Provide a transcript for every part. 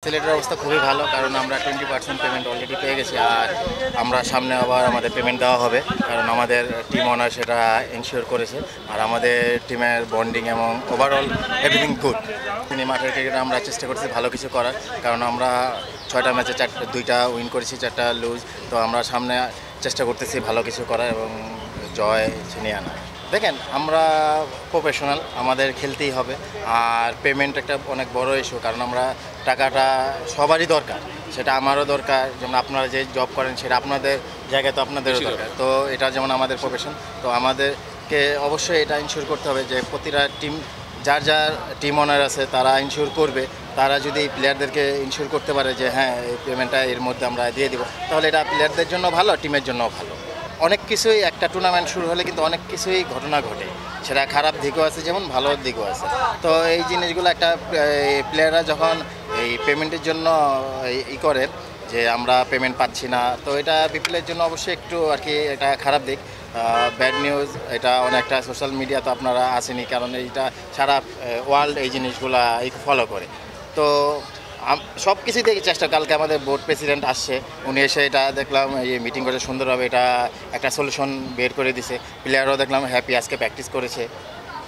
সিলেটের অবস্থা খুবই ভালো, কারণ আমরা 20% পেমেন্ট অলরেডি পেয়ে গেছি। আর আমরা সামনে আবার আমাদের পেমেন্ট দেওয়া হবে, কারণ আমাদের টিম ওনার সেটা এনশিওর করেছে। আর আমাদের টিমের বন্ডিং এবং ওভারঅল এভরিথিং গুড। মাঠের ক্রিকেটে আমরা চেষ্টা করছি ভালো কিছু করার, কারণ আমরা 6টা ম্যাচে 2টা উইন করেছি, 4টা লুজ। তো আমরা সামনে চেষ্টা করতেছি ভালো কিছু করার এবং জয় ছিনিয়ে আনা। দেখেন, আমরা প্রফেশনাল, আমাদের খেলতেই হবে। আর পেমেন্ট একটা অনেক বড় ইস্যু, কারণ আমরা টাকাটা সবারই দরকার, সেটা আমারও দরকার। যেমন আপনারা যে জব করেন সেটা আপনাদের জায়গায়, তো আপনাদেরও দরকার। তো এটা যেমন আমাদের প্রফেশন, তো আমাদেরকে অবশ্যই এটা ইনশিওর করতে হবে যে প্রতিটা টিম, যার যার টিম ওনার আছে তারা ইনশিওর করবে। তারা যদি প্লেয়ারদেরকে ইনশিওর করতে পারে যে হ্যাঁ, এই পেমেন্টটা এর মধ্যে আমরা দিয়ে দিব, তাহলে এটা প্লেয়ারদের জন্য ভালো, টিমের জন্যও ভালো। অনেক কিছুই, একটা টুর্নামেন্ট শুরু হলে কিন্তু অনেক কিছুই ঘটনা ঘটে, সেটা খারাপ দিকও আছে যেমন ভালো দিকও আছে। তো এই জিনিসগুলো একটা প্লেয়াররা যখন এই পেমেন্টের জন্য করে যে আমরা পেমেন্ট পাচ্ছি না, তো এটা বিপিএলের জন্য অবশ্যই একটু আর কি এটা খারাপ দিক, ব্যাড নিউজ। এটা অনেকটা সোশ্যাল মিডিয়া তো আপনারা আসেনি, কারণ এইটা সারা ওয়ার্ল্ড এই জিনিসগুলা ফলো করে। তো সব কিছুই দেখি চেষ্টা। কালকে আমাদের বোর্ড প্রেসিডেন্ট আসছে, উনি এসে এটা দেখলাম এই মিটিং করে সুন্দরভাবে এটা একটা সলিউশন বের করে দিছে। প্লেয়ারও দেখলাম হ্যাপি, আজকে প্র্যাকটিস করেছে।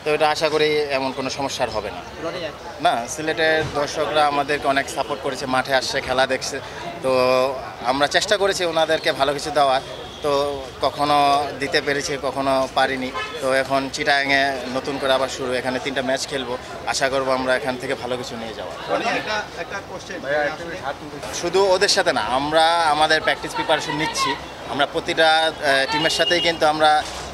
তো এটা আশা করি এমন কোনো সমস্যার হবে না। না, সিলেটের দর্শকরা আমাদেরকে অনেক সাপোর্ট করেছে, মাঠে আসছে, খেলা দেখছে। তো আমরা চেষ্টা করেছি ওনাদেরকে ভালো কিছু দেওয়ার। তো কখনো দিতে পেরেছি, কখনো পারিনি। তো এখন চিটাগাংয়ে নতুন করে আবার শুরু, এখানে 3টা ম্যাচ খেলবো। আশা করবো আমরা এখান থেকে ভালো কিছু নিয়ে যাওয়া। শুধু ওদের সাথে না, আমরা আমাদের প্র্যাকটিস প্রিপারেশন নিচ্ছি। আমরা প্রতিটা টিমের সাথেই কিন্তু আমরা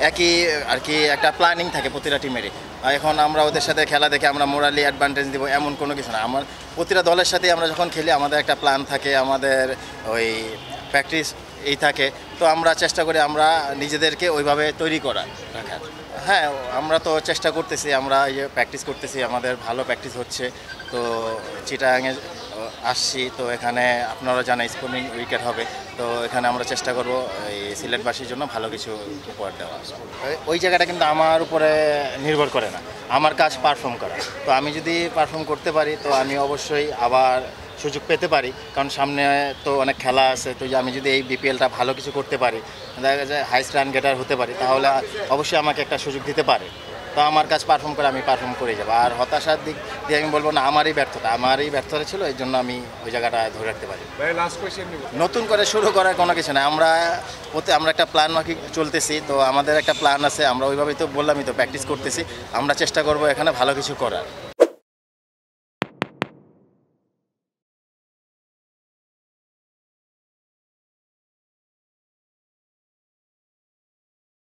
একই আর কি একটা প্ল্যানিং থাকে প্রতিটা টিমেরই। এখন আমরা ওদের সাথে খেলা দেখে আমরা মোরালি অ্যাডভান্টেজ দিব এমন কোনো কিছু না। আমার প্রতিটা দলের সাথেই আমরা যখন খেলি আমাদের একটা প্ল্যান থাকে, আমাদের ওই প্র্যাকটিস এই থাকে। তো আমরা চেষ্টা করি আমরা নিজেদেরকে ওইভাবে তৈরি রাখার। হ্যাঁ, আমরা তো চেষ্টা করতেছি, আমরা প্র্যাকটিস করতেছি, আমাদের ভালো প্র্যাকটিস হচ্ছে। তো চিটাগাংয়ে আসছি, তো এখানে আপনারা জানেন স্পিনিং উইকেট হবে। তো এখানে আমরা চেষ্টা করব এই সিলেটবাসীর জন্য ভালো কিছু উপহার দেওয়া। ওই জায়গাটা কিন্তু আমার উপরে নির্ভর করে না, আমার কাজ পারফর্ম করা। তো আমি যদি পারফর্ম করতে পারি তো আমি অবশ্যই আবার সুযোগ পেতে পারি, কারণ সামনে তো অনেক খেলা আছে। তো আমি যদি এই বিপিএলটা ভালো কিছু করতে পারি, দেখা যায় হাইস্ট রান গেটার হতে পারি, তাহলে অবশ্যই আমাকে একটা সুযোগ দিতে পারে। তো আমার কাজ পারফর্ম করে আমি পারফর্ম করে যাবো। আর হতাশার দিক দিয়ে আমি বলবো না, আমারই ব্যর্থতা ছিল, এই জন্য আমি ওই জায়গাটা ধরে রাখতে পারি। নতুন করে শুরু করার কোনো কিছু না, আমরা একটা প্ল্যান মাফিক চলতেছি। তো আমাদের একটা প্ল্যান আছে, আমরা ওইভাবেই তো বললামই তো প্র্যাকটিস করতেছি। আমরা চেষ্টা করবো এখানে ভালো কিছু করার।